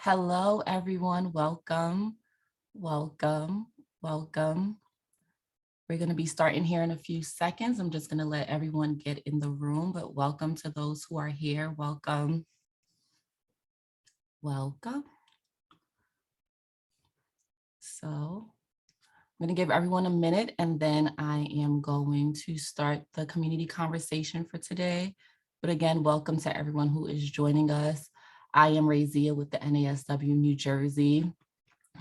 Hello, everyone. Welcome, welcome, welcome. We're going to be starting here in a few seconds. I'm just going to let everyone get in the room, but welcome to those who are here. Welcome. Welcome. So I'm going to give everyone a minute and then I am going to start the community conversation for today. But again, welcome to everyone who is joining us. I am Razia with the NASW New Jersey.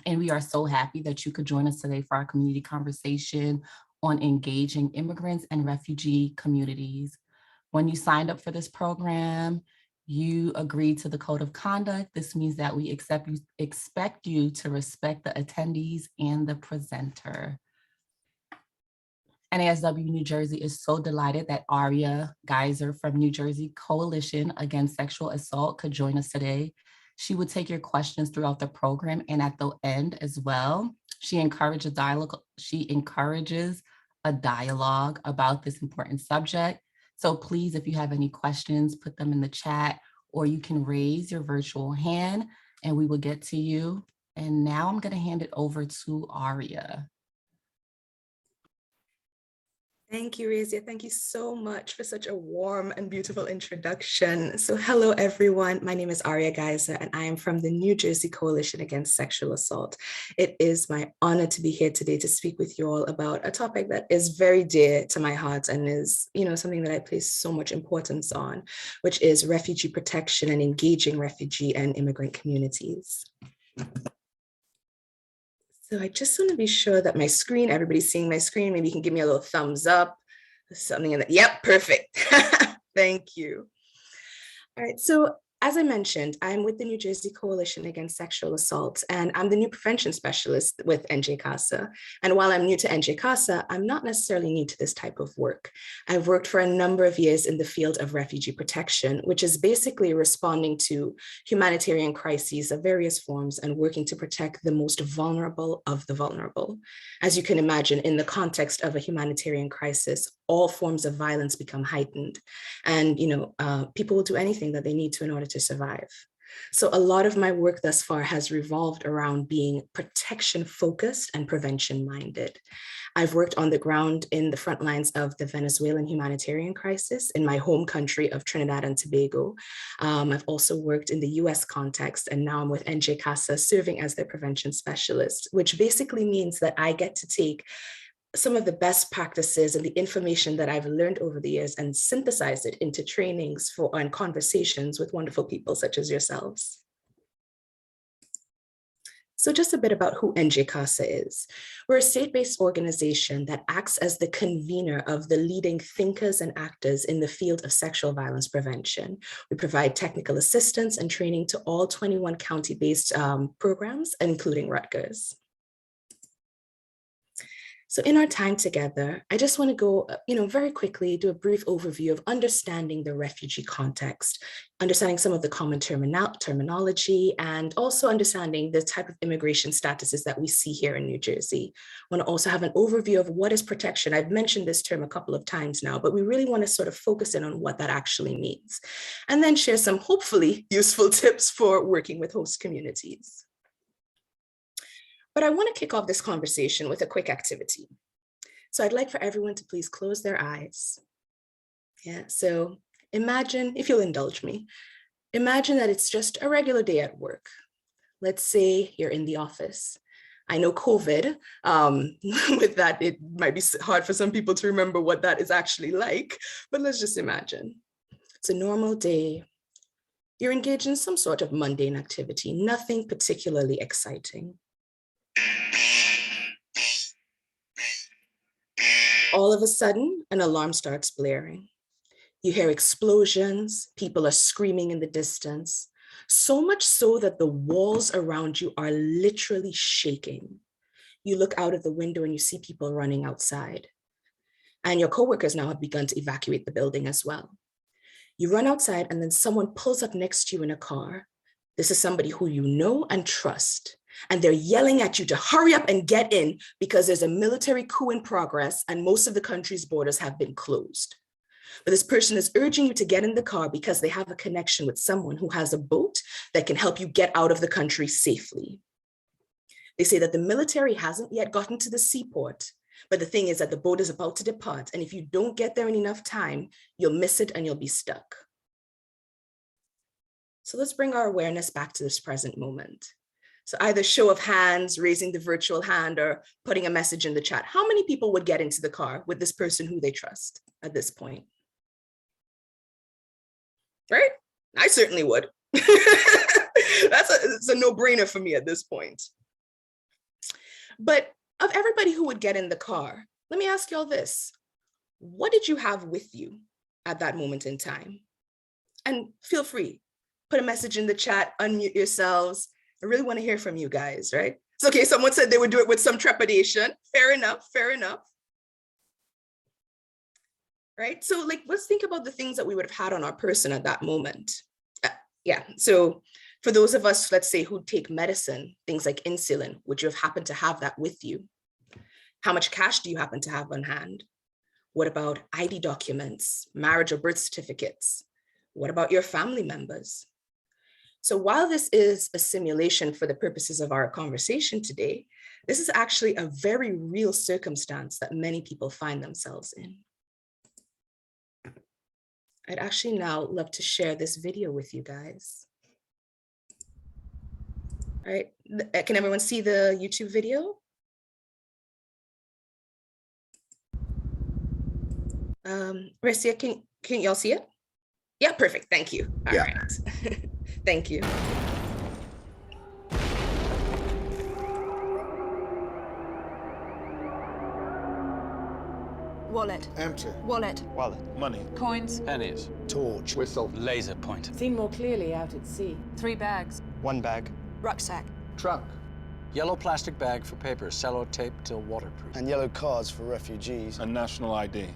And we are so happy that you could join us today for our community conversation on engaging immigrants and refugee communities. When you signed up for this program, you agreed to the code of conduct. This means that we expect you to respect the attendees and the presenter. NASW New Jersey is so delighted that Aria Geiser from New Jersey Coalition Against Sexual Assault could join us today. She would take your questions throughout the program and at the end as well. She encourages a dialogue about this important subject. So please, if you have any questions, put them in the chat or you can raise your virtual hand and we will get to you. And now I'm going to hand it over to Aria. Thank you, Razia. Thank you so much for such a warm and beautiful introduction. So hello, everyone. My name is Aria Geiser, and I am from the New Jersey Coalition Against Sexual Assault. It is my honor to be here today to speak with you all about a topic that is very dear to my heart and is, something that I place so much importance on, which is refugee protection and engaging refugee and immigrant communities. So I just want to be sure that my screen, everybody's seeing my screen. Maybe you can give me a little thumbs up, something in that. Yep, perfect. Thank you. All right, so as I mentioned, I'm with the New Jersey Coalition Against Sexual Assault, and I'm the new prevention specialist with NJCASA. And while I'm new to NJCASA, I'm not necessarily new to this type of work. I've worked for a number of years in the field of refugee protection, which is basically responding to humanitarian crises of various forms and working to protect the most vulnerable of the vulnerable. As you can imagine, in the context of a humanitarian crisis, all forms of violence become heightened. And, people will do anything that they need to in order to survive. So a lot of my work thus far has revolved around being protection focused and prevention minded. I've worked on the ground in the front lines of the Venezuelan humanitarian crisis in my home country of Trinidad and Tobago. I've also worked in the US context, and now I'm with NJCASA serving as their prevention specialist, which basically means that I get to take some of the best practices and the information that I've learned over the years and synthesize it into trainings and conversations with wonderful people such as yourselves. So just a bit about who NJCASA is. We're a state-based organization that acts as the convener of the leading thinkers and actors in the field of sexual violence prevention. We provide technical assistance and training to all 21 county-based programs, including Rutgers. So in our time together, I just want to go, very quickly, do a brief overview of understanding the refugee context, understanding some of the common terminology, and also understanding the type of immigration statuses that we see here in New Jersey. I want to also have an overview of what is protection. I've mentioned this term a couple of times now, but we really want to sort of focus in on what that actually means, and then share some hopefully useful tips for working with host communities. But I want to kick off this conversation with a quick activity. So I'd like for everyone to please close their eyes. Yeah, so imagine, if you'll indulge me, imagine that it's just a regular day at work. Let's say you're in the office. I know COVID, with that, it might be hard for some people to remember what that is actually like, but let's just imagine. It's a normal day. You're engaged in some sort of mundane activity, nothing particularly exciting. All of a sudden, an alarm starts blaring. You hear explosions, people are screaming in the distance, so much so that the walls around you are literally shaking. You look out of the window and you see people running outside. And your coworkers now have begun to evacuate the building as well. You run outside and then someone pulls up next to you in a car. This is somebody who you know and trust. And they're yelling at you to hurry up and get in because there's a military coup in progress and most of the country's borders have been closed. But this person is urging you to get in the car because they have a connection with someone who has a boat that can help you get out of the country safely. They say that the military hasn't yet gotten to the seaport, but the thing is that the boat is about to depart. And if you don't get there in enough time, you'll miss it and you'll be stuck. So let's bring our awareness back to this present moment. So either show of hands, raising the virtual hand, or putting a message in the chat. How many people would get into the car with this person who they trust at this point? Right? I certainly would. It's a no-brainer for me at this point. But of everybody who would get in the car, let me ask y'all this. What did you have with you at that moment in time? And feel free, put a message in the chat, unmute yourselves. I really want to hear from you guys, right? It's okay, someone said they would do it with some trepidation. Fair enough, fair enough. Right? So let's think about the things that we would have had on our person at that moment. Yeah, so for those of us, let's say, who take medicine, things like insulin, would you have happened to have that with you? How much cash do you happen to have on hand? What about ID documents, marriage or birth certificates? What about your family members? So while this is a simulation for the purposes of our conversation today, this is actually a very real circumstance that many people find themselves in. I'd actually now love to share this video with you guys. All right, can everyone see the YouTube video? Resia, can y'all see it? Yeah, perfect, thank you. All right, thank you. Wallet. Empty. Wallet. Wallet. Money. Coins. Pennies. Torch. Whistle. Laser pointer. Seen more clearly out at sea. 3 bags. 1 bag. Rucksack. Trunk. Yellow plastic bag for paper, sellotape till waterproof. And yellow cards for refugees. A national ID.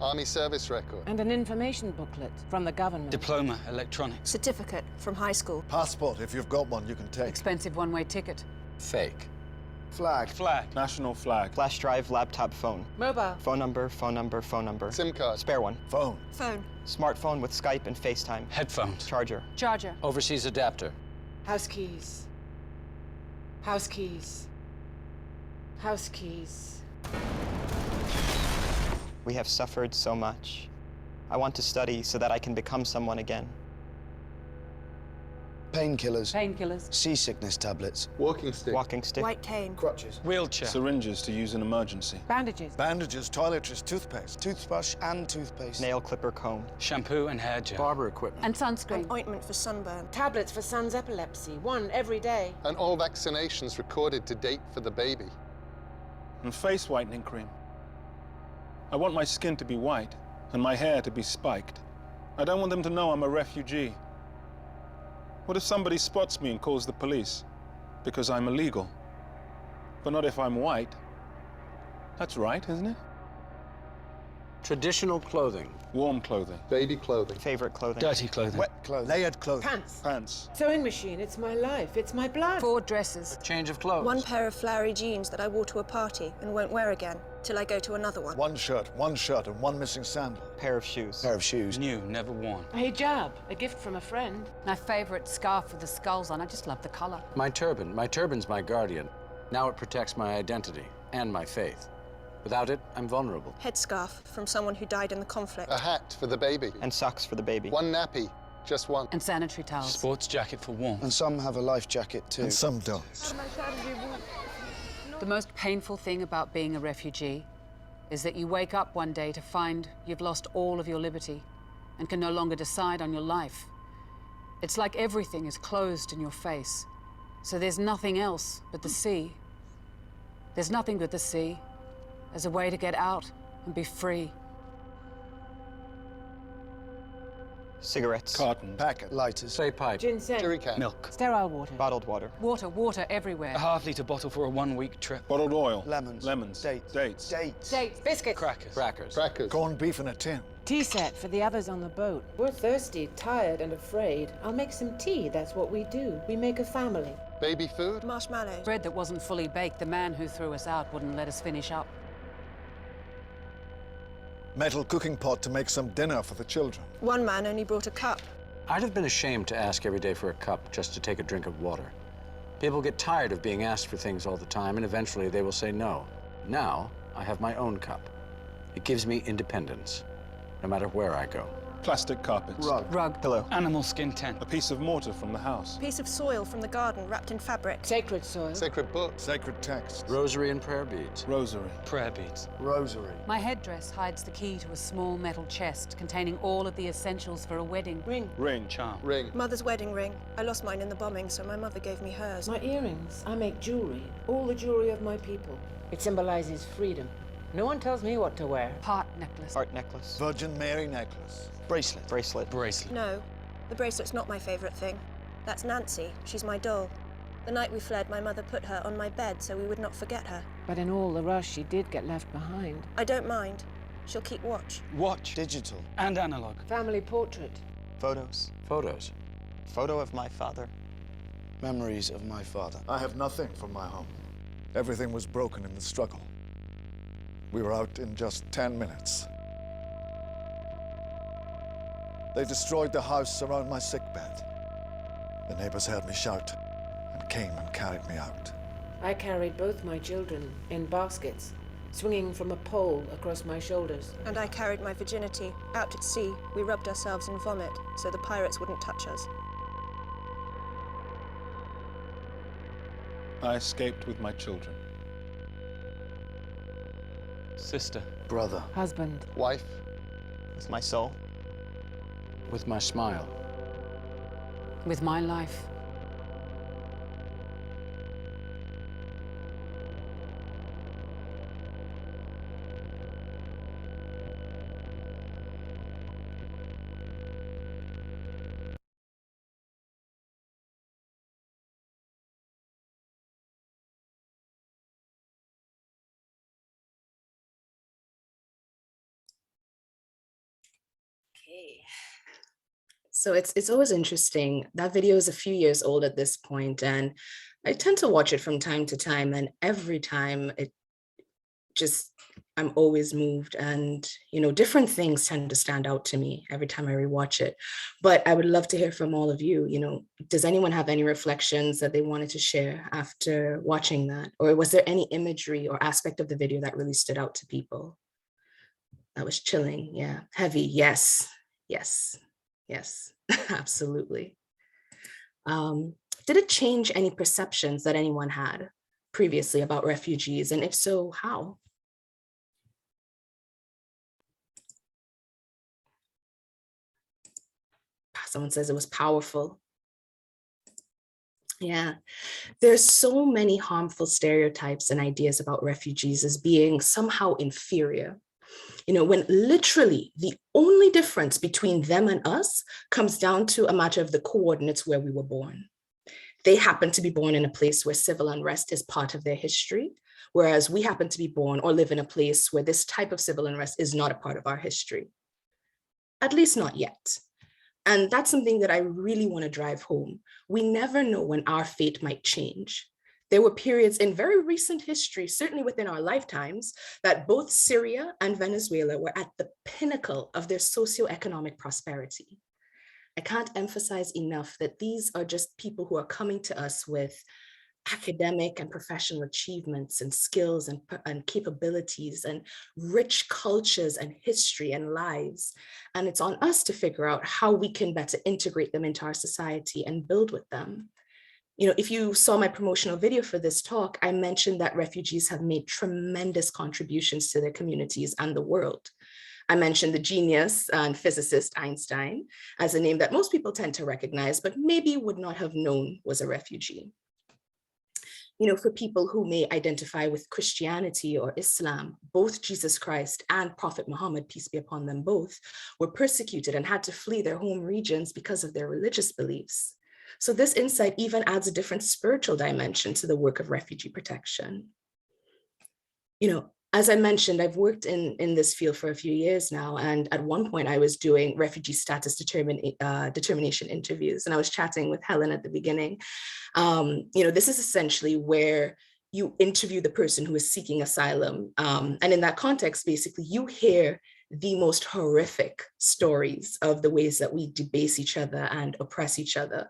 Army service record. And an information booklet from the government. Diploma, electronics. Certificate from high school. Passport, if you've got one, you can take. Expensive one-way ticket. Fake. Flag. Flag. National flag. Flash drive, laptop, phone. Mobile. Phone number, phone number, phone number. SIM card. Spare one. Phone. Phone. Smartphone with Skype and FaceTime. Headphones. Charger. Charger. Overseas adapter. House keys. House keys. House keys. We have suffered so much. I want to study so that I can become someone again. Painkillers. Painkillers. Seasickness tablets. Walking stick. Walking stick. White cane. Crutches. Wheelchair. Syringes to use in emergency. Bandages. Bandages, toiletries, toothpaste. Toothbrush and toothpaste. Nail clipper comb. Shampoo and hair gel. Barber equipment. And sunscreen. An ointment for sunburn. Tablets for son's epilepsy. One every day. And all vaccinations recorded to date for the baby. And face whitening cream. I want my skin to be white and my hair to be spiked. I don't want them to know I'm a refugee. What if somebody spots me and calls the police? Because I'm illegal. But not if I'm white. That's right, isn't it? Traditional clothing. Warm clothing. Baby clothing. Favorite clothing. Dirty clothing. Wet clothing. Layered clothing. Pants. Pants. Sewing machine. It's my life. It's my blood. 4 dresses. Change of clothes. 1 pair of flowery jeans that I wore to a party and won't wear again till I go to another one. One shirt, and one missing sandal. Pair of shoes. Pair of shoes. New, never worn. A hijab. A gift from a friend. My favorite scarf with the skulls on. I just love the color. My turban. My turban's my guardian. Now it protects my identity and my faith. Without it, I'm vulnerable. Headscarf from someone who died in the conflict. A hat for the baby. And socks for the baby. 1 nappy. Just 1. And sanitary towels. Sports jacket for warmth. And some have a life jacket too. And some don't. The most painful thing about being a refugee is that you wake up one day to find you've lost all of your liberty and can no longer decide on your life. It's like everything is closed in your face. So there's nothing else but the sea. There's nothing but the sea as a way to get out and be free. Cigarettes. Carton. Packet. Lighters. Say pipe. Ginseng. Jerry can. Milk. Sterile water. Bottled water. Water everywhere. A half-litre bottle for a 1-week trip. Bottled oil. Lemons. Lemons. Dates. Dates. Dates. Dates. Biscuits. Crackers. Crackers. Crackers. Corned beef in a tin. Tea set for the others on the boat. We're thirsty, tired, and afraid. I'll make some tea. That's what we do. We make a family. Baby food. Marshmallows. Bread that wasn't fully baked, the man who threw us out wouldn't let us finish up. Metal cooking pot to make some dinner for the children. One man only brought a cup. I'd have been ashamed to ask every day for a cup just to take a drink of water. People get tired of being asked for things all the time, and eventually they will say no. Now, I have my own cup. It gives me independence, no matter where I go. Plastic carpets. Rug. Pillow. Animal skin tent. A piece of mortar from the house. Piece of soil from the garden wrapped in fabric. Sacred soil. Sacred books. Sacred texts. Rosary and prayer beads. Rosary. Prayer beads. Rosary. My headdress hides the key to a small metal chest containing all of the essentials for a wedding. Ring. Ring. Charm. Ring. Mother's wedding ring. I lost mine in the bombing, so my mother gave me hers. My earrings. I make jewelry. All the jewelry of my people. It symbolizes freedom. No one tells me what to wear. Heart necklace. Heart necklace. Virgin Mary necklace. Bracelet. Bracelet. Bracelet. No, the bracelet's not my favorite thing. That's Nancy. She's my doll. The night we fled, my mother put her on my bed so we would not forget her. But in all the rush, she did get left behind. I don't mind. She'll keep watch. Watch. Digital. And analog. Family portrait. Photos. Photos. Photo of my father. Memories of my father. I have nothing from my home. Everything was broken in the struggle. We were out in just 10 minutes. They destroyed the house around my sickbed. The neighbors heard me shout and came and carried me out. I carried both my children in baskets, swinging from a pole across my shoulders. And I carried my virginity. Out at sea, we rubbed ourselves in vomit so the pirates wouldn't touch us. I escaped with my children. Sister. Brother. Husband. Wife. With my soul. With my smile. With my life. Okay. So it's always interesting. That video is a few years old at this point, and I tend to watch it from time to time, and every time I'm always moved, and different things tend to stand out to me every time I rewatch it. But I would love to hear from all of you. Does anyone have any reflections that they wanted to share after watching that? Or was there any imagery or aspect of the video that really stood out to people? That was chilling, yeah. Heavy, yes, absolutely. Did it change any perceptions that anyone had previously about refugees? And if so, how? Someone says it was powerful. Yeah, there's so many harmful stereotypes and ideas about refugees as being somehow inferior. When literally the only difference between them and us comes down to a matter of the coordinates where we were born. They happen to be born in a place where civil unrest is part of their history, whereas we happen to be born or live in a place where this type of civil unrest is not a part of our history, at least not yet. And that's something that I really want to drive home. We never know when our fate might change. There were periods in very recent history, certainly within our lifetimes, that both Syria and Venezuela were at the pinnacle of their socioeconomic prosperity. I can't emphasize enough that these are just people who are coming to us with academic and professional achievements and skills and capabilities and rich cultures and history and lives. And it's on us to figure out how we can better integrate them into our society and build with them. If you saw my promotional video for this talk, I mentioned that refugees have made tremendous contributions to their communities and the world. I mentioned the genius and physicist Einstein as a name that most people tend to recognize, but maybe would not have known was a refugee. For people who may identify with Christianity or Islam, both Jesus Christ and Prophet Muhammad, peace be upon them both, were persecuted and had to flee their home regions because of their religious beliefs. So this insight even adds a different spiritual dimension to the work of refugee protection. As I mentioned, I've worked in this field for a few years now, and at one point I was doing refugee status determination interviews, and I was chatting with Helen at the beginning. This is essentially where you interview the person who is seeking asylum, and in that context, basically, you hear the most horrific stories of the ways that we debase each other and oppress each other.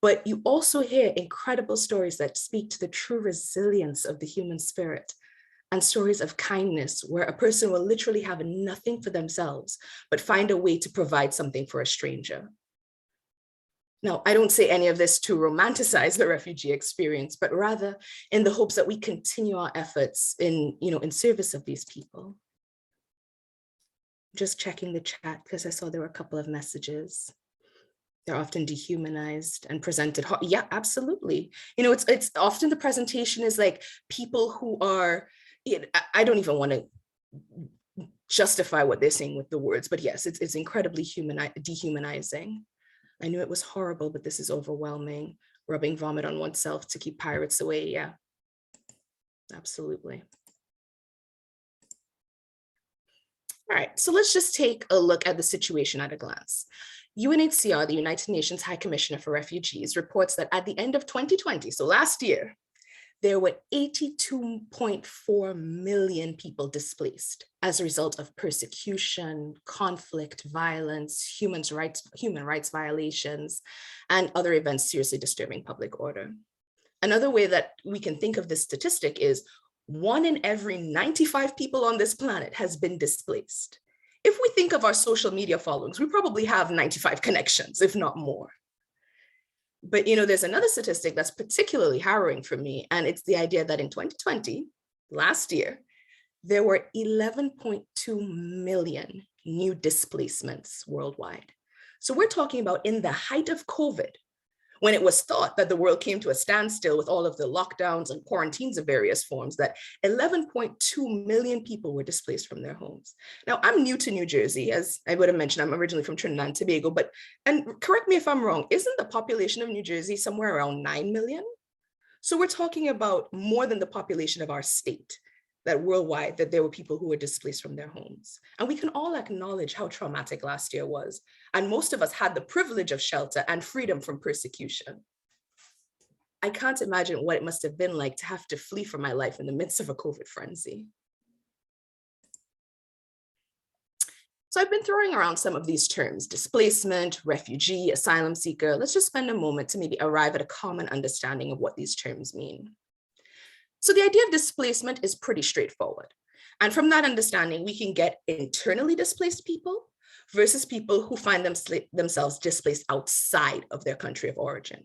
But you also hear incredible stories that speak to the true resilience of the human spirit, and stories of kindness where a person will literally have nothing for themselves, but find a way to provide something for a stranger. Now, I don't say any of this to romanticize the refugee experience, but rather in the hopes that we continue our efforts in service of these people. Just checking the chat because I saw there were a couple of messages. They're often dehumanized and presented. Yeah, absolutely. It's often the presentation is like people who are, I don't even want to justify what they're saying with the words, but yes, it's incredibly dehumanizing. I knew it was horrible, but this is overwhelming. Rubbing vomit on oneself to keep pirates away. Yeah, absolutely. All right, so let's just take a look at the situation at a glance. UNHCR, the United Nations High Commissioner for Refugees, reports that at the end of 2020, so last year, there were 82.4 million people displaced as a result of persecution, conflict, violence, human rights violations, and other events seriously disturbing public order. Another way that we can think of this statistic is 1 in every 95 people on this planet has been displaced. If we think of our social media followings, we probably have 95 connections, if not more. But there's another statistic that's particularly harrowing for me, and it's the idea that in 2020, last year, there were 11.2 million new displacements worldwide. So we're talking about in the height of COVID, when it was thought that the world came to a standstill with all of the lockdowns and quarantines of various forms, that 11.2 million people were displaced from their homes. Now, I'm new to New Jersey, as I would have mentioned, I'm originally from Trinidad and Tobago, and correct me if I'm wrong, isn't the population of New Jersey somewhere around 9 million? So we're talking about more than the population of our state, that worldwide, that there were people who were displaced from their homes. And we can all acknowledge how traumatic last year was. And most of us had the privilege of shelter and freedom from persecution. I can't imagine what it must have been like to have to flee for my life in the midst of a COVID frenzy. So I've been throwing around some of these terms: displacement, refugee, asylum seeker. Let's just spend a moment to maybe arrive at a common understanding of what these terms mean. So the idea of displacement is pretty straightforward. And from that understanding, we can get internally displaced people versus people who find themselves displaced outside of their country of origin.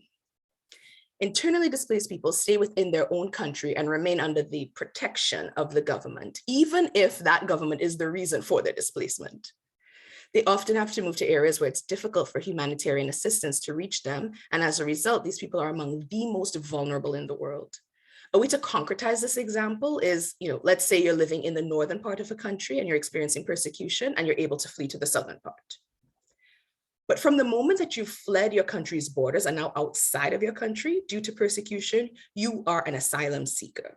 Internally displaced people stay within their own country and remain under the protection of the government, even if that government is the reason for their displacement. They often have to move to areas where it's difficult for humanitarian assistance to reach them. And as a result, these people are among the most vulnerable in the world. A way to concretize this example is, let's say you're living in the northern part of a country and you're experiencing persecution and you're able to flee to the southern part. But from the moment that you've fled your country's borders and now outside of your country due to persecution, you are an asylum seeker.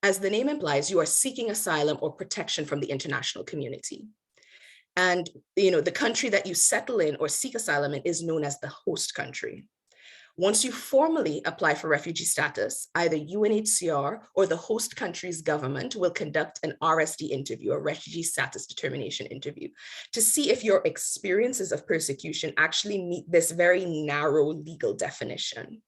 As the name implies, you are seeking asylum or protection from the international community. And the country that you settle in or seek asylum in is known as the host country. Once you formally apply for refugee status, either UNHCR or the host country's government will conduct an RSD interview, a refugee status determination interview, to see if your experiences of persecution actually meet this very narrow legal definition.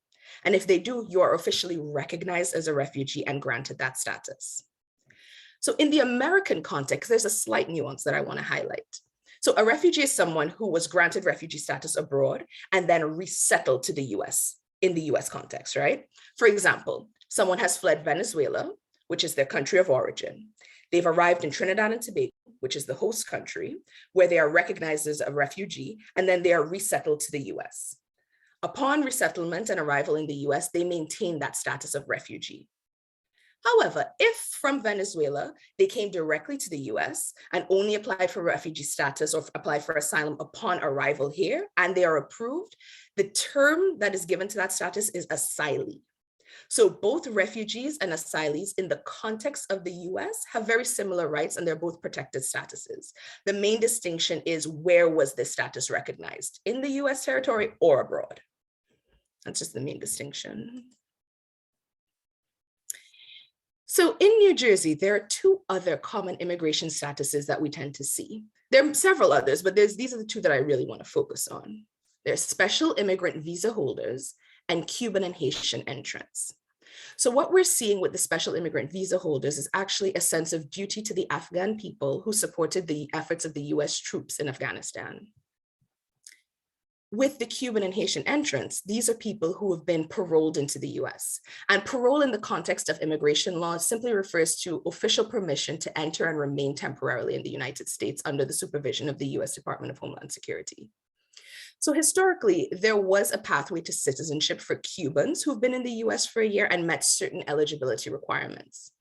And if they do, you are officially recognized as a refugee and granted that status. So in the American context, there's a slight nuance that I want to highlight. So a refugee is someone who was granted refugee status abroad and then resettled to the US in the US context, right? For example, someone has fled Venezuela, which is their country of origin. They've arrived in Trinidad and Tobago, which is the host country, where they are recognized as a refugee, and then they are resettled to the US. Upon resettlement and arrival in the US, they maintain that status of refugee. However, if from Venezuela, they came directly to the US and only applied for refugee status or applied for asylum upon arrival here, and they are approved, the term that is given to that status is asylee. So both refugees and asylees in the context of the US have very similar rights, and they're both protected statuses. The main distinction is, where was this status recognized, in the US territory or abroad? That's just the main distinction. So in New Jersey, there are two other common immigration statuses that we tend to see. There are several others, but these are the two that I really want to focus on. There's special immigrant visa holders and Cuban and Haitian entrants. So what we're seeing with the special immigrant visa holders is actually a sense of duty to the Afghan people who supported the efforts of the US troops in Afghanistan. With the Cuban and Haitian entrants, these are people who have been paroled into the US. And parole in the context of immigration law simply refers to official permission to enter and remain temporarily in the United States under the supervision of the US Department of Homeland Security. So historically, there was a pathway to citizenship for Cubans who've been in the US for a year and met certain eligibility requirements.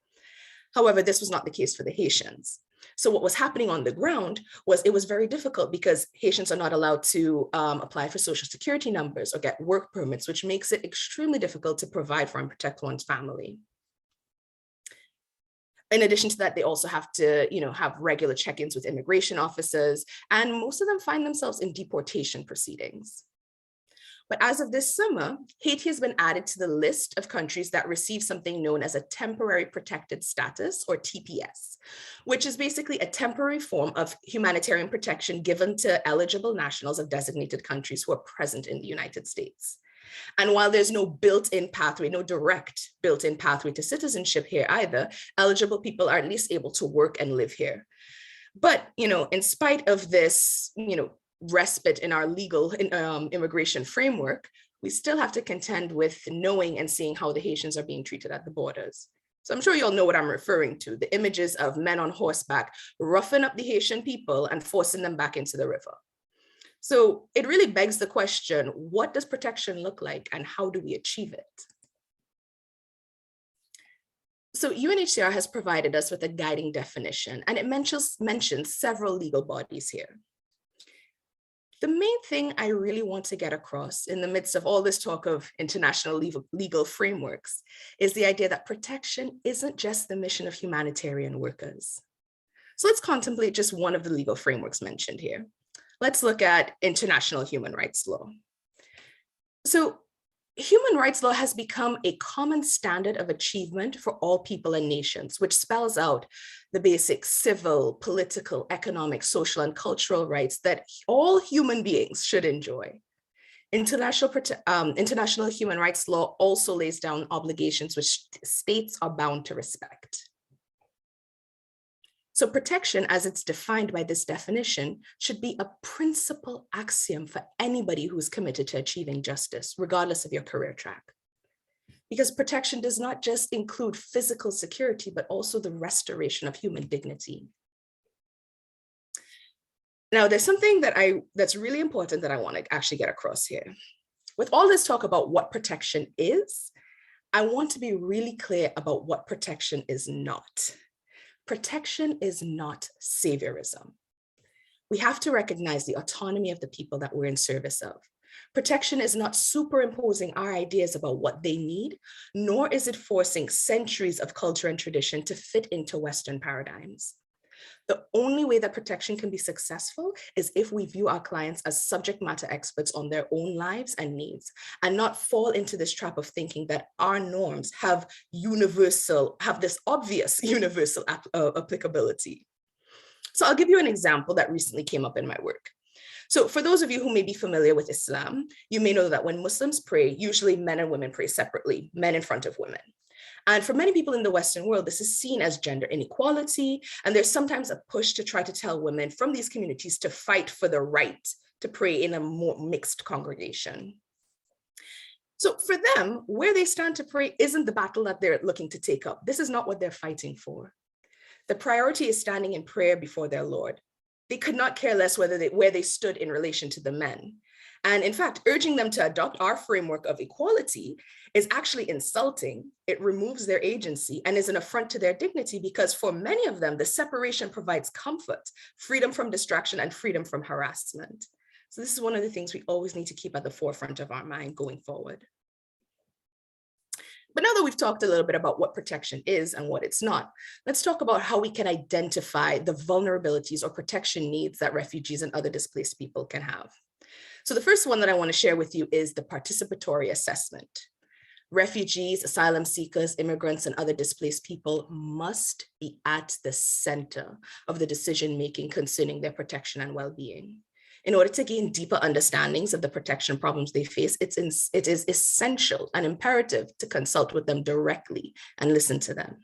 However, this was not the case for the Haitians. So what was happening on the ground was it was very difficult because Haitians are not allowed to apply for social security numbers or get work permits, which makes it extremely difficult to provide for and protect one's family. In addition to that, they also have to, have regular check-ins with immigration officers, and most of them find themselves in deportation proceedings. But as of this summer, Haiti has been added to the list of countries that receive something known as a temporary protected status, or TPS, which is basically a temporary form of humanitarian protection given to eligible nationals of designated countries who are present in the United States. And while there's no built-in pathway, no direct built-in pathway to citizenship here either, eligible people are at least able to work and live here. But, in spite of this, respite in our legal immigration framework, we still have to contend with knowing and seeing how the Haitians are being treated at the borders. So I'm sure you all know what I'm referring to, the images of men on horseback roughing up the Haitian people and forcing them back into the river. So it really begs the question, what does protection look like and how do we achieve it? So UNHCR has provided us with a guiding definition, and it mentions several legal bodies here. The main thing I really want to get across in the midst of all this talk of international legal frameworks is the idea that protection isn't just the mission of humanitarian workers. So let's contemplate just one of the legal frameworks mentioned here. Let's look at international human rights law. So human rights law has become a common standard of achievement for all people and nations, which spells out the basic civil, political, economic, social, and cultural rights that all human beings should enjoy. International human rights law also lays down obligations which states are bound to respect. So protection, as it's defined by this definition, should be a principal axiom for anybody who is committed to achieving justice, regardless of your career track. Because protection does not just include physical security, but also the restoration of human dignity. Now, there's something that's really important that I want to actually get across here. With all this talk about what protection is, I want to be really clear about what protection is not. Protection is not saviorism. We have to recognize the autonomy of the people that we're in service of. Protection is not superimposing our ideas about what they need, nor is it forcing centuries of culture and tradition to fit into Western paradigms. The only way that protection can be successful is if we view our clients as subject matter experts on their own lives and needs, and not fall into this trap of thinking that our norms have this obvious universal applicability. So I'll give you an example that recently came up in my work. So for those of you who may be familiar with Islam, you may know that when Muslims pray, usually men and women pray separately, men in front of women. And for many people in the Western world, this is seen as gender inequality. And there's sometimes a push to try to tell women from these communities to fight for the right to pray in a more mixed congregation. So for them, where they stand to pray isn't the battle that they're looking to take up. This is not what they're fighting for. The priority is standing in prayer before their Lord. They could not care less where they stood in relation to the men. And in fact, urging them to adopt our framework of equality is actually insulting. It removes their agency and is an affront to their dignity, because for many of them, the separation provides comfort, freedom from distraction, and freedom from harassment. So this is one of the things we always need to keep at the forefront of our mind going forward. But now that we've talked a little bit about what protection is and what it's not, let's talk about how we can identify the vulnerabilities or protection needs that refugees and other displaced people can have. So the first one that I want to share with you is the participatory assessment. Refugees, asylum seekers, immigrants, and other displaced people must be at the center of the decision-making concerning their protection and well-being. In order to gain deeper understandings of the protection problems they face, it is essential and imperative to consult with them directly and listen to them.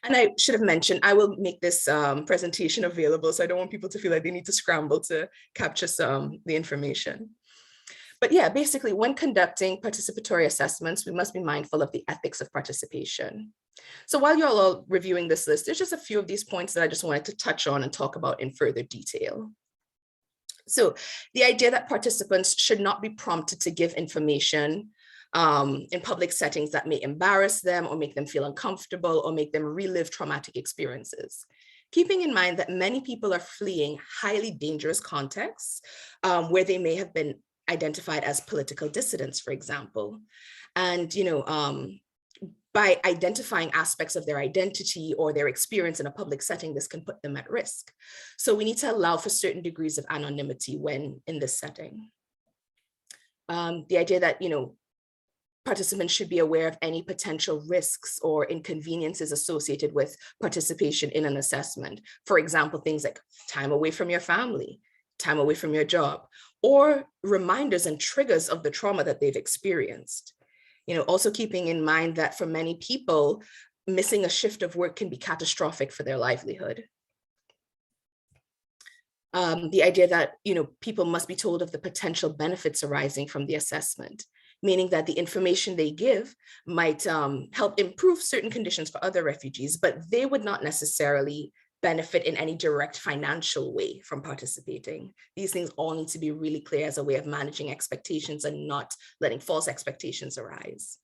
And I should have mentioned, I will make this presentation available, so I don't want people to feel like they need to scramble to capture the information. But yeah, basically, when conducting participatory assessments, we must be mindful of the ethics of participation. So while you're all reviewing this list, there's just a few of these points that I just wanted to touch on and talk about in further detail. So the idea that participants should not be prompted to give information in public settings that may embarrass them or make them feel uncomfortable or make them relive traumatic experiences. Keeping in mind that many people are fleeing highly dangerous contexts where they may have been identified as political dissidents, for example. And, by identifying aspects of their identity or their experience in a public setting, this can put them at risk. So we need to allow for certain degrees of anonymity when in this setting. The idea that, participants should be aware of any potential risks or inconveniences associated with participation in an assessment. For example, things like time away from your family, time away from your job, or reminders and triggers of the trauma that they've experienced. Also keeping in mind that for many people, missing a shift of work can be catastrophic for their livelihood. The idea that, people must be told of the potential benefits arising from the assessment, meaning that the information they give might help improve certain conditions for other refugees, but they would not necessarily benefit in any direct financial way from participating. These things all need to be really clear as a way of managing expectations and not letting false expectations arise.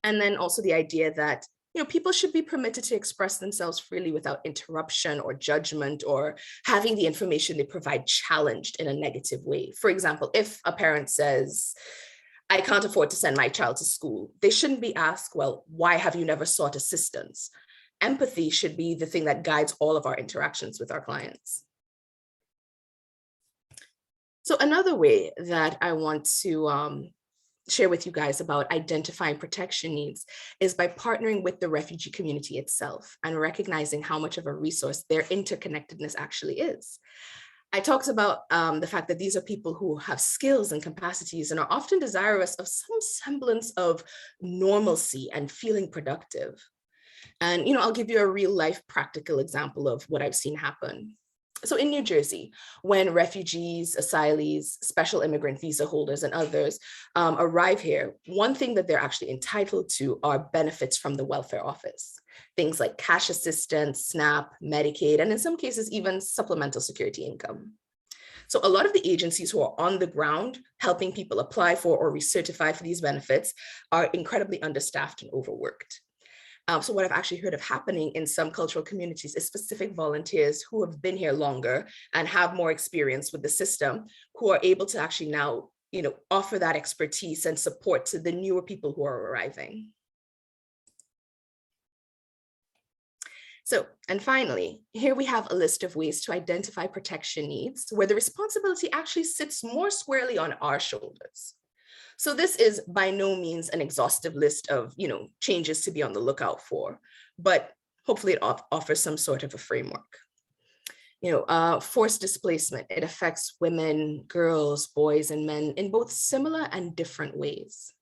And then also the idea that people should be permitted to express themselves freely without interruption or judgment or having the information they provide challenged in a negative way. For example, if a parent says, I can't afford to send my child to school, they shouldn't be asked, well, why have you never sought assistance? Empathy should be the thing that guides all of our interactions with our clients. So another way that I want to share with you guys about identifying protection needs is by partnering with the refugee community itself and recognizing how much of a resource their interconnectedness actually is. I talked about the fact that these are people who have skills and capacities and are often desirous of some semblance of normalcy and feeling productive. And, I'll give you a real life practical example of what I've seen happen. So in New Jersey, when refugees, asylees, special immigrant visa holders, and others arrive here, one thing that they're actually entitled to are benefits from the welfare office. Things like cash assistance, SNAP, Medicaid, and in some cases, even supplemental security income. So a lot of the agencies who are on the ground helping people apply for or recertify for these benefits are incredibly understaffed and overworked. So what I've actually heard of happening in some cultural communities is specific volunteers who have been here longer and have more experience with the system, who are able to actually now, offer that expertise and support to the newer people who are arriving. So, and finally, here we have a list of ways to identify protection needs where the responsibility actually sits more squarely on our shoulders. So this is by no means an exhaustive list of, changes to be on the lookout for, but hopefully it offers some sort of a framework. Forced displacement, it affects women, girls, boys, and men in both similar and different ways.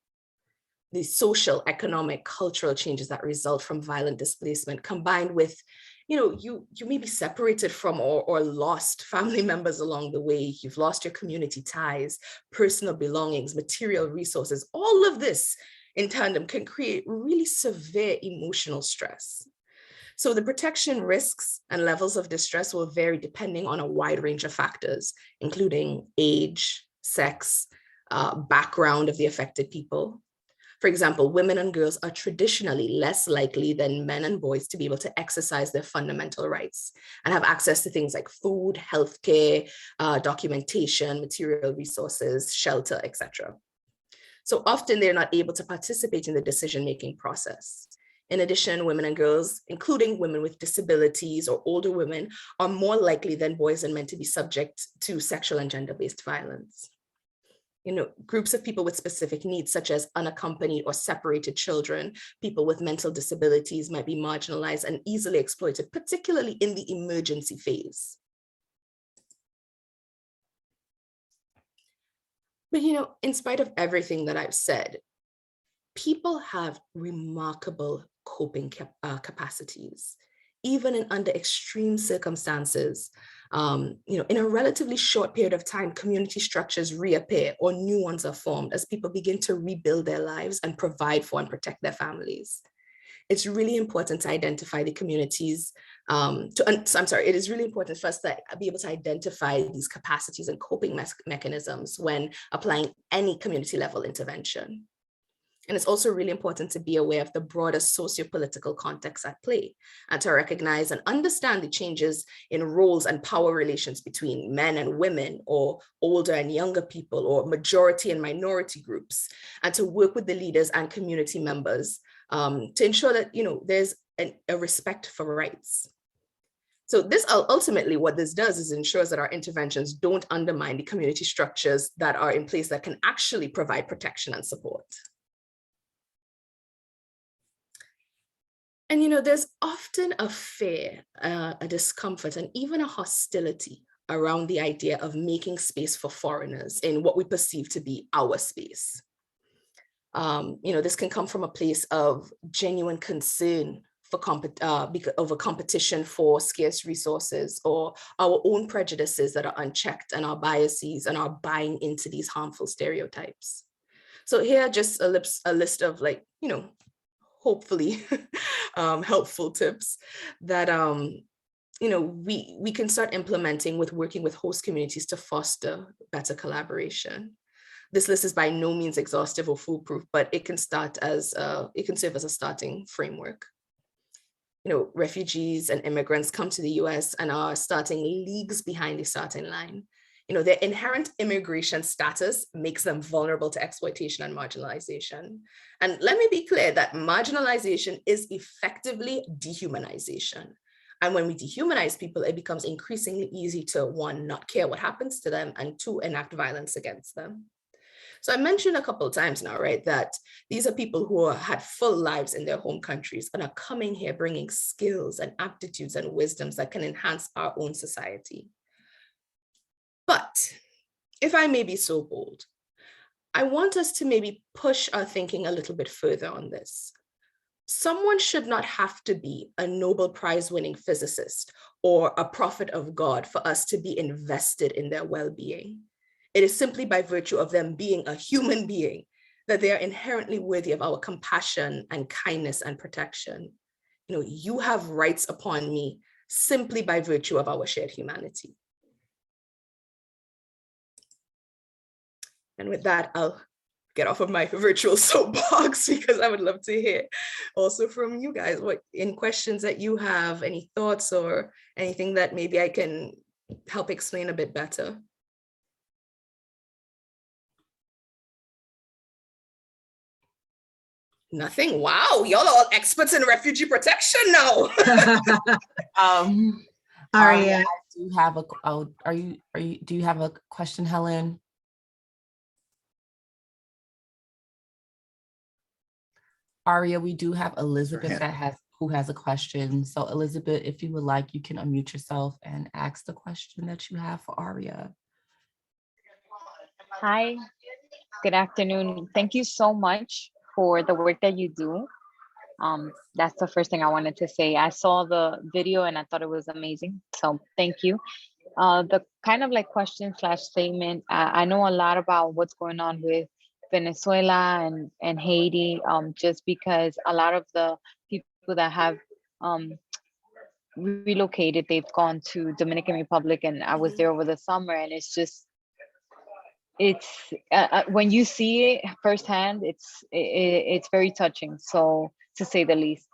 The social, economic, cultural changes that result from violent displacement combined with, you may be separated from or lost family members along the way. You've lost your community ties, personal belongings, material resources. All of this in tandem can create really severe emotional stress. So the protection risks and levels of distress will vary depending on a wide range of factors, including age, sex, background of the affected people. For example, women and girls are traditionally less likely than men and boys to be able to exercise their fundamental rights and have access to things like food, healthcare, documentation, material resources, shelter, etc. So often they're not able to participate in the decision-making process. In addition, women and girls, including women with disabilities or older women, are more likely than boys and men to be subject to sexual and gender-based violence. groups of people with specific needs, such as unaccompanied or separated children, people with mental disabilities might be marginalized and easily exploited, particularly in the emergency phase. But, in spite of everything that I've said, people have remarkable coping capacities, even under extreme circumstances. In a relatively short period of time, community structures reappear or new ones are formed as people begin to rebuild their lives and provide for and protect their families. It's really important to identify the communities. It is really important for us to be able to identify these capacities and coping mechanisms when applying any community level intervention. And it's also really important to be aware of the broader socio-political context at play and to recognize and understand the changes in roles and power relations between men and women, or older and younger people, or majority and minority groups, and to work with the leaders and community members to ensure that there's a respect for rights. So this ultimately, what this does is ensures that our interventions don't undermine the community structures that are in place that can actually provide protection and support. And there's often a fear, a discomfort, and even a hostility around the idea of making space for foreigners in what we perceive to be our space. This can come from a place of genuine concern for over competition for scarce resources, or our own prejudices that are unchecked, and our biases and our buying into these harmful stereotypes. So here, just a list of hopefully helpful tips that we can start implementing with working with host communities to foster better collaboration. This list is by no means exhaustive or foolproof, but it can serve as a starting framework. Refugees and immigrants come to the US and are starting leagues behind the starting line. Their inherent immigration status makes them vulnerable to exploitation and marginalization. And let me be clear that marginalization is effectively dehumanization. And when we dehumanize people, it becomes increasingly easy to, one, not care what happens to them, and two, enact violence against them. So I mentioned a couple of times now, right, that these are people who had full lives in their home countries and are coming here bringing skills and aptitudes and wisdoms that can enhance our own society. But if I may be so bold, I want us to maybe push our thinking a little bit further on this. Someone should not have to be a Nobel Prize winning physicist or a prophet of God for us to be invested in their well-being. It is simply by virtue of them being a human being that they are inherently worthy of our compassion and kindness and protection. You have rights upon me simply by virtue of our shared humanity. And with that, I'll get off of my virtual soapbox, because I would love to hear also from you guys in questions that you have, any thoughts or anything that maybe I can help explain a bit better. Nothing. Wow, y'all are all experts in refugee protection now. Aria, I do have do you have a question, Helen? Aria, we do have Elizabeth who has a question. So Elizabeth, if you would like, you can unmute yourself and ask the question that you have for Aria. Hi, good afternoon. Thank you so much for the work that you do. That's the first thing I wanted to say. I saw the video and I thought it was amazing. So thank you. The kind of question / statement, I know a lot about what's going on with Venezuela and Haiti, just because a lot of the people that have relocated, they've gone to Dominican Republic, and I was there over the summer, and it's when you see it firsthand, it's very touching, so to say the least.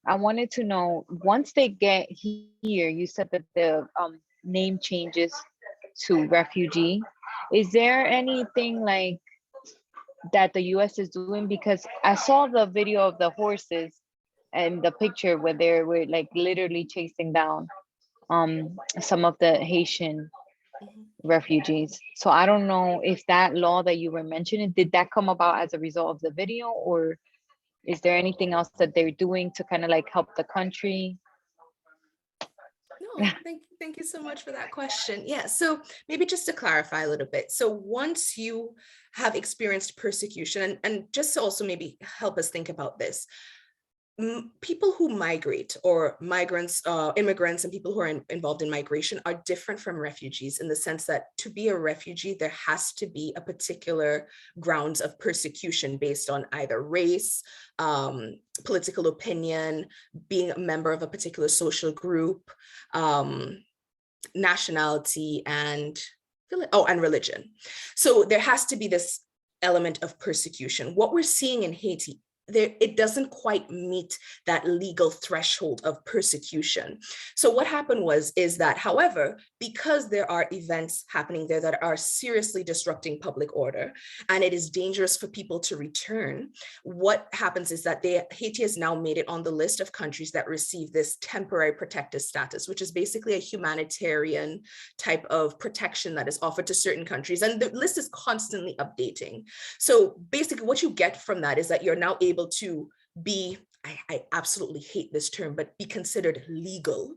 I wanted to know, once they get here, you said that the name changes to refugee. Is there anything that the US is doing? Because I saw the video of the horses and the picture where they were literally chasing down some of the Haitian refugees. So I don't know if that law that you were mentioning, did that come about as a result of the video, or is there anything else that they're doing to kind of like help the country? No, thank you so much for that question. Yeah, so maybe just to clarify a little bit. So once you have experienced persecution, and just to also maybe help us think about this, people who migrate, or migrants, immigrants, and people who are involved in migration are different from refugees in the sense that to be a refugee, there has to be a particular grounds of persecution based on either race, political opinion, being a member of a particular social group, nationality, and religion. So there has to be this element of persecution. What we're seeing in Haiti, it doesn't quite meet that legal threshold of persecution. So what happened is that, however, because there are events happening there that are seriously disrupting public order, and it is dangerous for people to return, what happens is that Haiti has now made it on the list of countries that receive this temporary protected status, which is basically a humanitarian type of protection that is offered to certain countries. And the list is constantly updating. So basically what you get from that is that you're now able to be, I absolutely hate this term, but be considered legal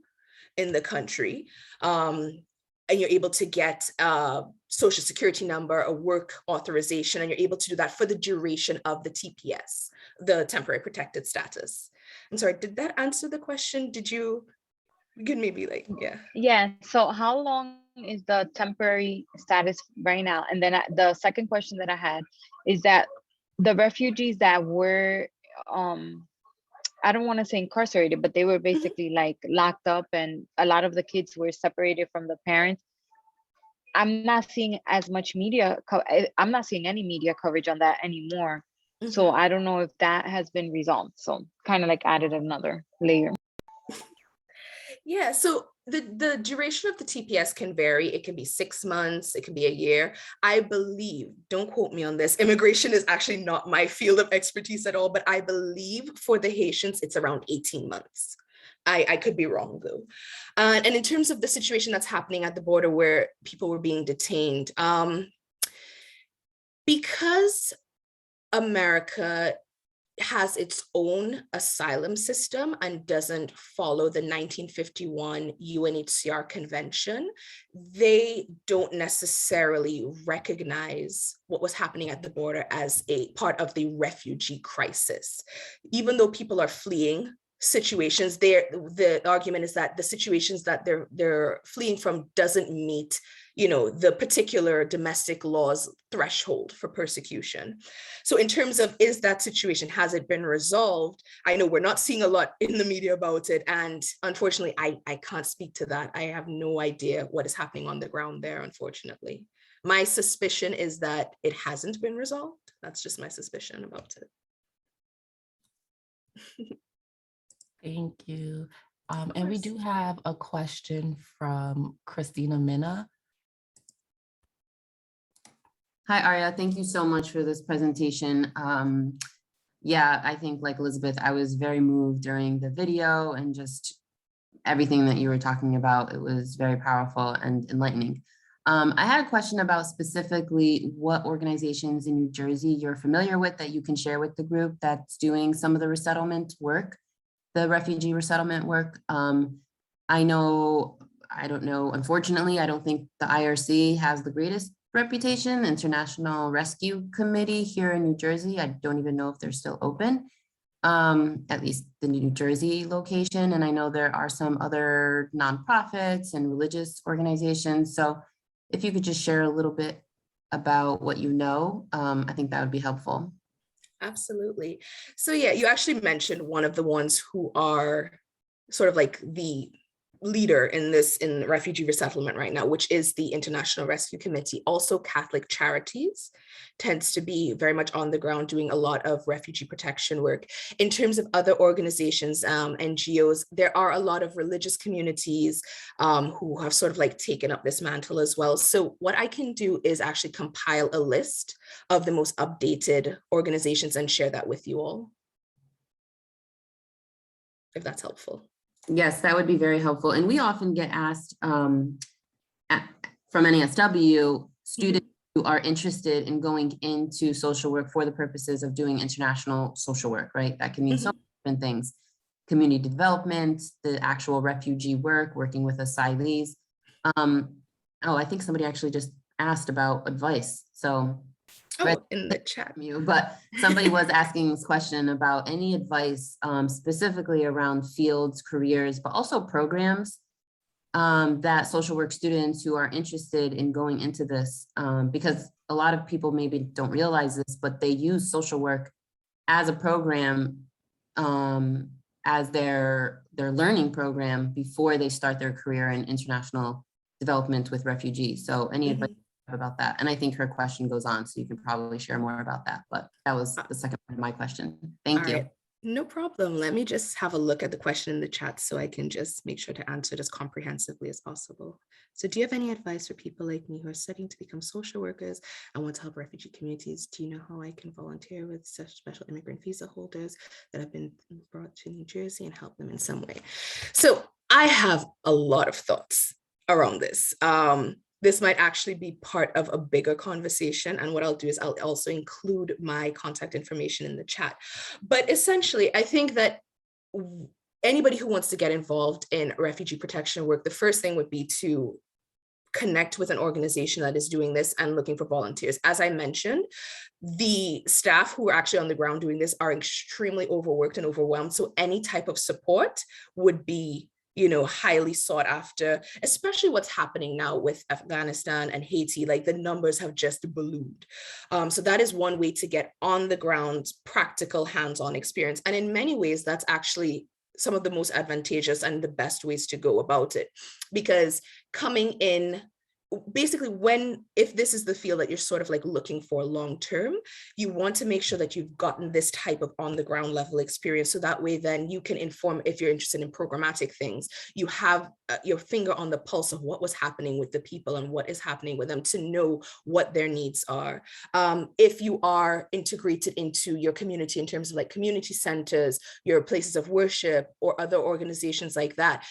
in the country. And you're able to get a social security number, a work authorization, and you're able to do that for the duration of the TPS, the temporary protected status. I'm sorry, did that answer the question? Did you can maybe like, yeah. Yeah, so how long is the temporary status right now? And then the second question that I had is that the refugees that were, I don't want to say incarcerated, but they were basically like locked up, and a lot of the kids were separated from the parents. I'm not seeing as much media, I'm not seeing any media coverage on that anymore. So I don't know if that has been resolved. So kind of like added another layer. Yeah, so the duration of the TPS can vary. It can be 6 months, it can be a year. I believe, don't quote me on this, immigration is actually not my field of expertise at all, but I believe for the Haitians, it's around 18 months. I could be wrong though. And in terms of the situation that's happening at the border where people were being detained, because America has its own asylum system and doesn't follow the 1951 UNHCR convention, they don't necessarily recognize what was happening at the border as a part of the refugee crisis. Even though people are fleeing situations, the argument is that the situations that they're fleeing from doesn't meet, the particular domestic laws threshold for persecution. So in terms of, is that situation, has it been resolved? I know we're not seeing a lot in the media about it, and unfortunately I can't speak to that. I have no idea what is happening on the ground there, unfortunately. My suspicion is that it hasn't been resolved. That's just my suspicion about it. Thank you. And we do have a question from Christina Minna. Hi, Aria. Thank you so much for this presentation. Yeah, I think like Elizabeth, I was very moved during the video and just everything that you were talking about. It was very powerful and enlightening. I had a question about specifically what organizations in New Jersey you're familiar with that you can share with the group that's doing some of the resettlement work, the refugee resettlement work. I don't know, unfortunately, I don't think the IRC has the greatest reputation. International Rescue Committee here in New Jersey, I don't even know if they're still open, at least the New Jersey location. And I know there are some other nonprofits and religious organizations. So if you could just share a little bit about what you know, I think that would be helpful. Absolutely. So yeah, you actually mentioned one of the ones who are sort of like the leader in refugee resettlement right now, which is the International Rescue Committee. Also, Catholic Charities tends to be very much on the ground doing a lot of refugee protection work. In terms of other organizations, NGOs, there are a lot of religious communities who have sort of like taken up this mantle as well. So what I can do is actually compile a list of the most updated organizations and share that with you all, if that's helpful. Yes, that would be very helpful. And we often get asked from NASW, students who are interested in going into social work for the purposes of doing international social work, right? That can mean so many different things. Community development, the actual refugee work, working with asylees. I think somebody actually just asked about advice. So in the chat, but somebody was asking this question about any advice specifically around fields, careers, but also programs that social work students who are interested in going into this, because a lot of people maybe don't realize this, but they use social work as a program, as their learning program before they start their career in international development with refugees. So any advice about that? And I think her question goes on, so you can probably share more about that, but that was the second part of my question. Thank you. Right. No problem. Let me just have a look at the question in the chat so I can just make sure to answer it as comprehensively as possible. So do you have any advice for people like me who are studying to become social workers and want to help refugee communities? Do you know how I can volunteer with such special immigrant visa holders that have been brought to New Jersey and help them in some way? So I have a lot of thoughts around this. This might actually be part of a bigger conversation. And what I'll do is I'll also include my contact information in the chat. But essentially, I think that anybody who wants to get involved in refugee protection work, the first thing would be to connect with an organization that is doing this and looking for volunteers. As I mentioned, the staff who are actually on the ground doing this are extremely overworked and overwhelmed. So any type of support would be highly sought after, especially what's happening now with Afghanistan and Haiti. Like the numbers have just ballooned. So that is one way to get on the ground, practical hands-on experience. And in many ways, that's actually some of the most advantageous and the best ways to go about it. Because coming in, basically if this is the field that you're sort of like looking for long term, you want to make sure that you've gotten this type of on the ground level experience. So that way then you can inform, if you're interested in programmatic things, you have your finger on the pulse of what was happening with the people and what is happening with them to know what their needs are. If you are integrated into your community in terms of like community centers, your places of worship or other organizations like that,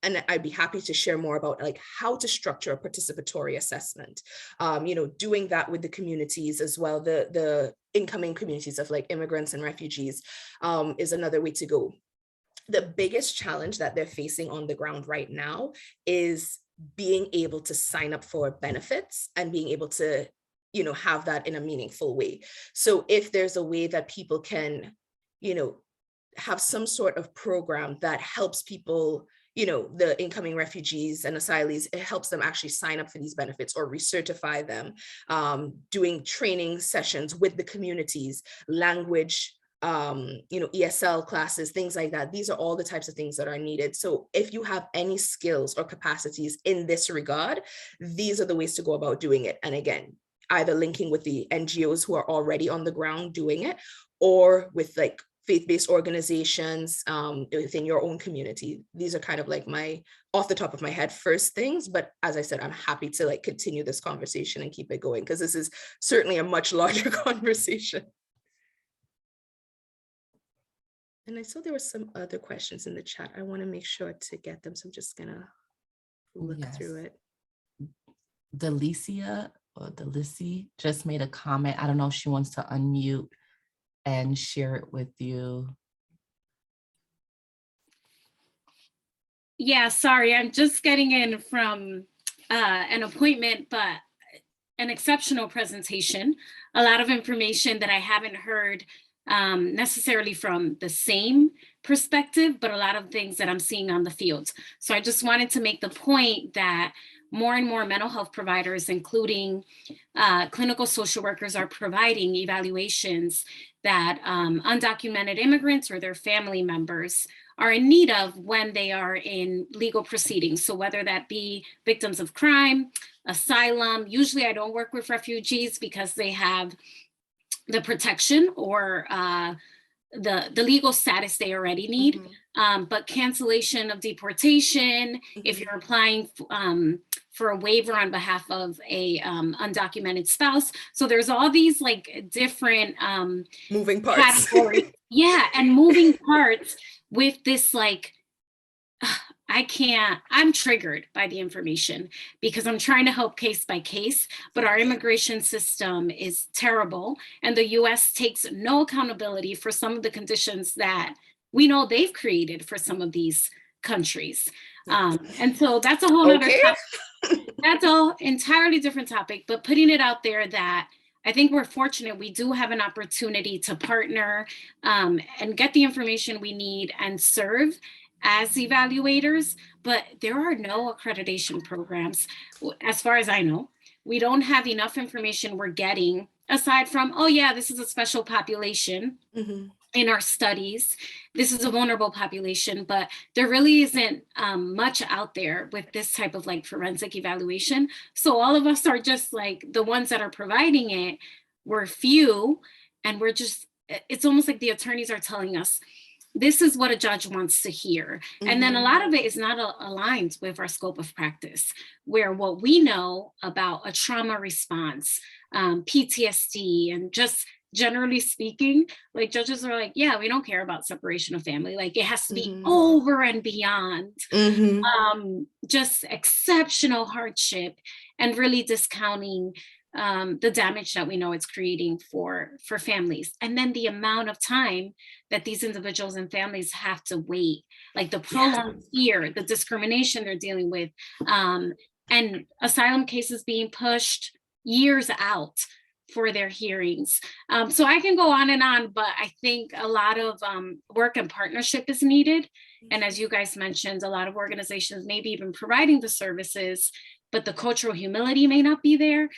and I'd be happy to share more about like how to structure a participatory assessment, doing that with the communities as well. The incoming communities of like immigrants and refugees is another way to go. The biggest challenge that they're facing on the ground right now is being able to sign up for benefits and being able to, have that in a meaningful way. So if there's a way that people can, have some sort of program that helps people, the incoming refugees and asylees, it helps them actually sign up for these benefits or recertify them, doing training sessions with the communities, language, ESL classes, things like that. These are all the types of things that are needed. So if you have any skills or capacities in this regard, these are the ways to go about doing it. And again, either linking with the NGOs who are already on the ground doing it, or with like faith-based organizations within your own community. These are kind of like my off the top of my head first things, but as I said, I'm happy to like continue this conversation and keep it going because this is certainly a much larger conversation. And I saw there were some other questions in the chat. I want to make sure to get them, so I'm just gonna look through it. Delicia or Delici just made a comment. I don't know if she wants to unmute and share it with you. Yeah, sorry, I'm just getting in from an appointment, but an exceptional presentation. A lot of information that I haven't heard necessarily from the same perspective, but a lot of things that I'm seeing on the field. So I just wanted to make the point that more and more mental health providers, including clinical social workers, are providing evaluations that undocumented immigrants or their family members are in need of when they are in legal proceedings. So whether that be victims of crime, asylum, usually I don't work with refugees because they have the protection or the legal status they already need, but cancellation of deportation, if you're applying for a waiver on behalf of a undocumented spouse. So there's all these like different moving parts. Categories. Yeah, and moving parts with this like I'm triggered by the information because I'm trying to help case by case, but our immigration system is terrible. And the US takes no accountability for some of the conditions that we know they've created for some of these countries. And so that's a whole other topic. That's an entirely different topic, but putting it out there that I think we're fortunate. We do have an opportunity to partner and get the information we need and serve as evaluators, but there are no accreditation programs, as far as I know. We don't have enough information we're getting aside from, oh yeah, this is a special population in our studies. This is a vulnerable population, but there really isn't much out there with this type of like forensic evaluation. So all of us are just like the ones that are providing it. We're few, and we're just, it's almost like the attorneys are telling us, this is what a judge wants to hear. And then a lot of it is not aligned with our scope of practice, where what we know about a trauma response, PTSD, and just generally speaking, like judges are like, yeah, we don't care about separation of family. Like it has to be over and beyond just exceptional hardship, and really discounting the damage that we know it's creating for families. And then the amount of time that these individuals and families have to wait, like the prolonged fear, the discrimination they're dealing with, and asylum cases being pushed years out for their hearings. So I can go on, but I think a lot of work and partnership is needed. And as you guys mentioned, a lot of organizations may be even providing the services, but the cultural humility may not be there.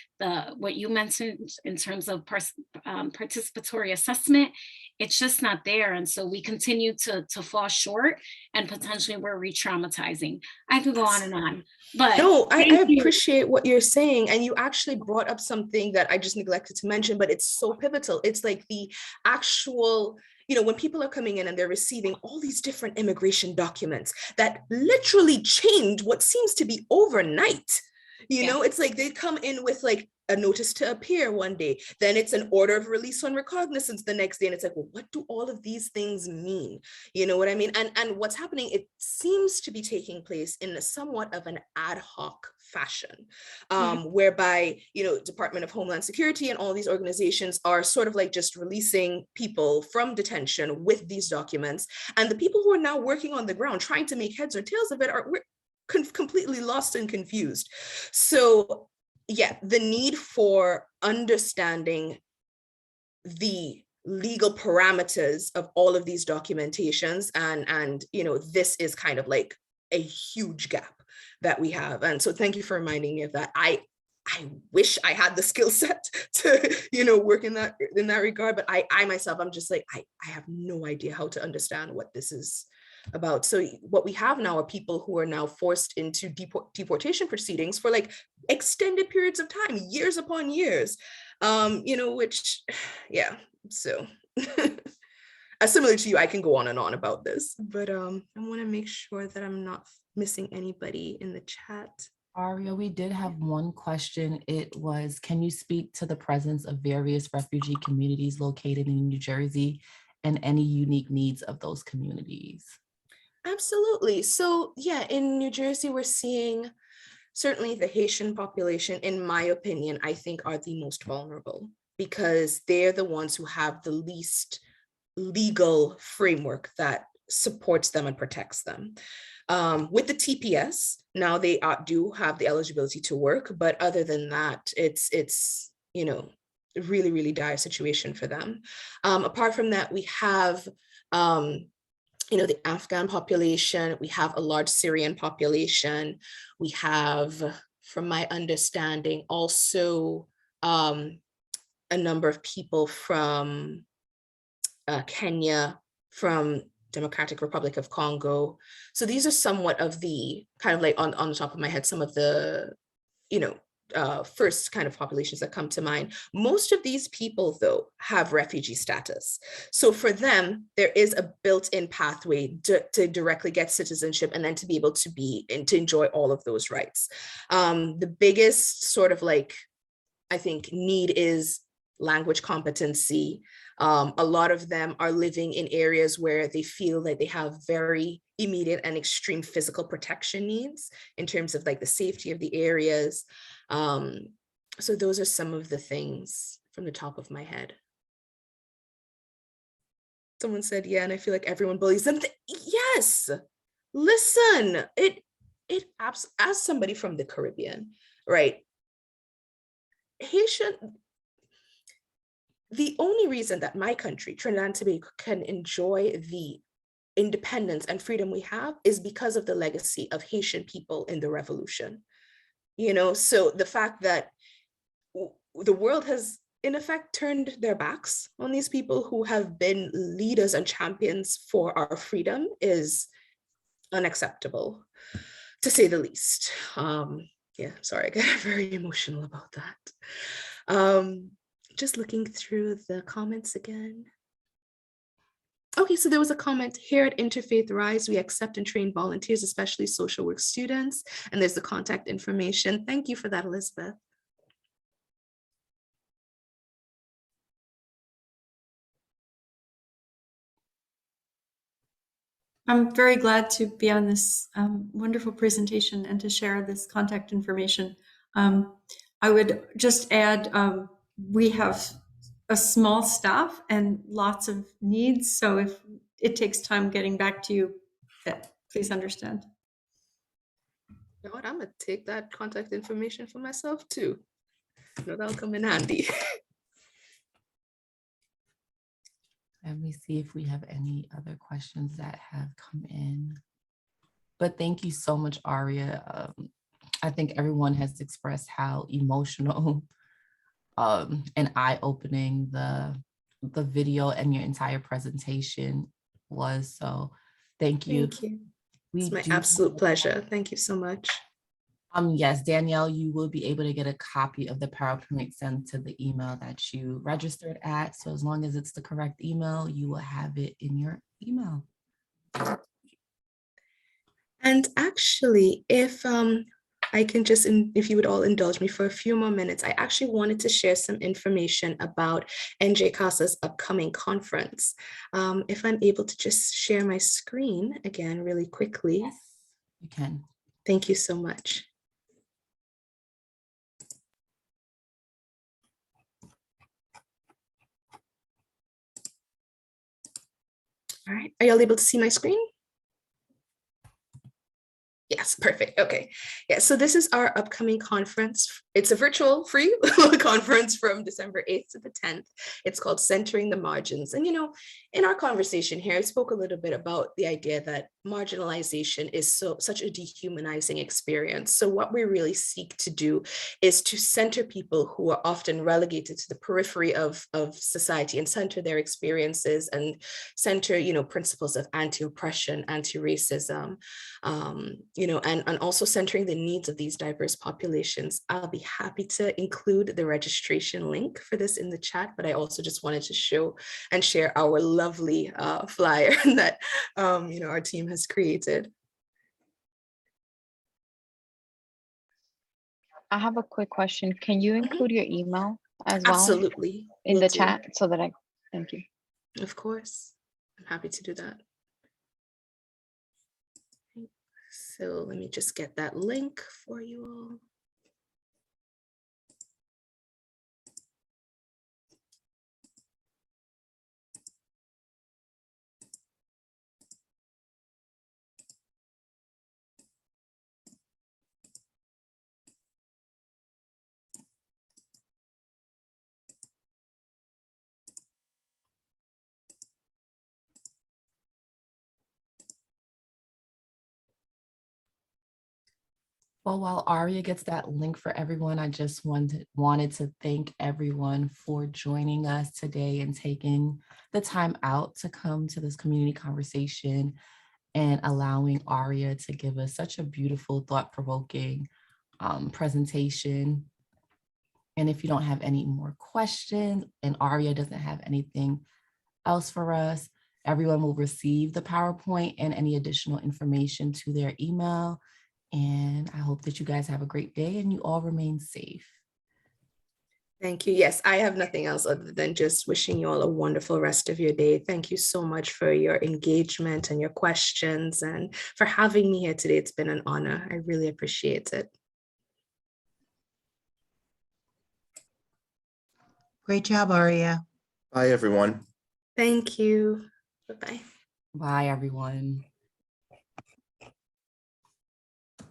What you mentioned in terms of participatory assessment, it's just not there. And so we continue to fall short, and potentially we're re-traumatizing. I could go on, but no, I appreciate what you're saying. And you actually brought up something that I just neglected to mention, but it's so pivotal. It's like the actual, when people are coming in and they're receiving all these different immigration documents that literally change what seems to be overnight. It's like they come in with like a notice to appear one day, then it's an order of release on recognizance the next day. And it's like, well, what do all of these things mean? You know what I mean? And what's happening, it seems to be taking place in somewhat of an ad hoc fashion, whereby, Department of Homeland Security and all these organizations are sort of like just releasing people from detention with these documents. And the people who are now working on the ground trying to make heads or tails of it we're completely lost and confused. So yeah, the need for understanding the legal parameters of all of these documentations, and this is kind of like a huge gap that we have. And so thank you for reminding me of that. I wish I had the skill set to work in that regard, but I myself, I'm just like, I have no idea how to understand what this is about. So what we have now are people who are now forced into deportation proceedings for like extended periods of time, years upon years, which, yeah, so similar to you, I can go on and on about this, but I want to make sure that I'm not missing anybody in the chat. Aria, we did have one question. It was, can you speak to the presence of various refugee communities located in New Jersey and any unique needs of those communities? Absolutely. So yeah, in New Jersey, we're seeing certainly the Haitian population, in my opinion, I think are the most vulnerable, because they're the ones who have the least legal framework that supports them and protects them. With the TPS, now they do have the eligibility to work, but other than that, it's really, really dire situation for them. Apart from that, we have the Afghan population, we have a large Syrian population, we have, from my understanding, also a number of people from Kenya, from Democratic Republic of Congo. So these are somewhat of the kind of like on the top of my head, some of the, first kind of populations that come to mind. Most of these people, though, have refugee status. So for them, there is a built-in pathway to directly get citizenship and then to be able to to enjoy all of those rights. The biggest sort of like, I think, need is language competency. A lot of them are living in areas where they feel that they have very immediate and extreme physical protection needs in terms of like the safety of the areas. So those are some of the things from the top of my head. Someone said, yeah, and I feel like everyone bullies them. Yes, listen, as somebody from the Caribbean, right? Haitian, the only reason that my country, Trinidad and Tobago, can enjoy the independence and freedom we have is because of the legacy of Haitian people in the revolution. You know, so the fact that the world has in effect turned their backs on these people who have been leaders and champions for our freedom is unacceptable, to say the least. Yeah, sorry, I get very emotional about that. Just looking through the comments again. Okay, so there was a comment here at Interfaith Rise. We accept and train volunteers, especially social work students. And there's the contact information. Thank you for that, Elizabeth. I'm very glad to be on this wonderful presentation and to share this contact information. I would just add, we have a small staff and lots of needs. So if it takes time getting back to you, please understand. You know what, I'm gonna take that contact information for myself too. You know, that'll come in handy. Let me see if we have any other questions that have come in. But thank you so much, Aria. I think everyone has expressed how emotional and eye-opening the video and your entire presentation was. So thank you. Thank you. It's my absolute pleasure. Thank you so much. Yes, Danielle, you will be able to get a copy of the PowerPoint sent to the email that you registered at. So as long as it's the correct email, you will have it in your email. And actually, if I can just, if you would all indulge me for a few more minutes, I actually wanted to share some information about NJ CASA's upcoming conference. If I'm able to just share my screen again really quickly. Yes, you can. Thank you so much. All right, are y'all able to see my screen? Yes, perfect. Okay. Yeah, so this is our upcoming conference. It's a virtual free conference from December 8th to the 10th. It's called Centering the Margins. And, you know, in our conversation here, I spoke a little bit about the idea that marginalization is such a dehumanizing experience. So what we really seek to do is to center people who are often relegated to the periphery of society and center their experiences and center, you know, principles of anti-oppression, anti-racism, you know, and also centering the needs of these diverse populations. I'll be happy to include the registration link for this in the chat, but I also just wanted to show and share our lovely flyer that, you know, our team has created. I have a quick question. Can you include your email as well? Absolutely. In the chat so that I, thank you. Of course, I'm happy to do that. So let me just get that link for you all. Well, while Aria gets that link for everyone, I just wanted to thank everyone for joining us today and taking the time out to come to this community conversation and allowing Aria to give us such a beautiful, thought-provoking presentation. And if you don't have any more questions and Aria doesn't have anything else for us, everyone will receive the PowerPoint and any additional information to their email. And I hope that you guys have a great day and you all remain safe. Thank you. Yes, I have nothing else other than just wishing you all a wonderful rest of your day. Thank you so much for your engagement and your questions and for having me here today. It's been an honor. I really appreciate it. Great job, Aria. Bye, everyone. Thank you. Bye-bye. Bye, everyone.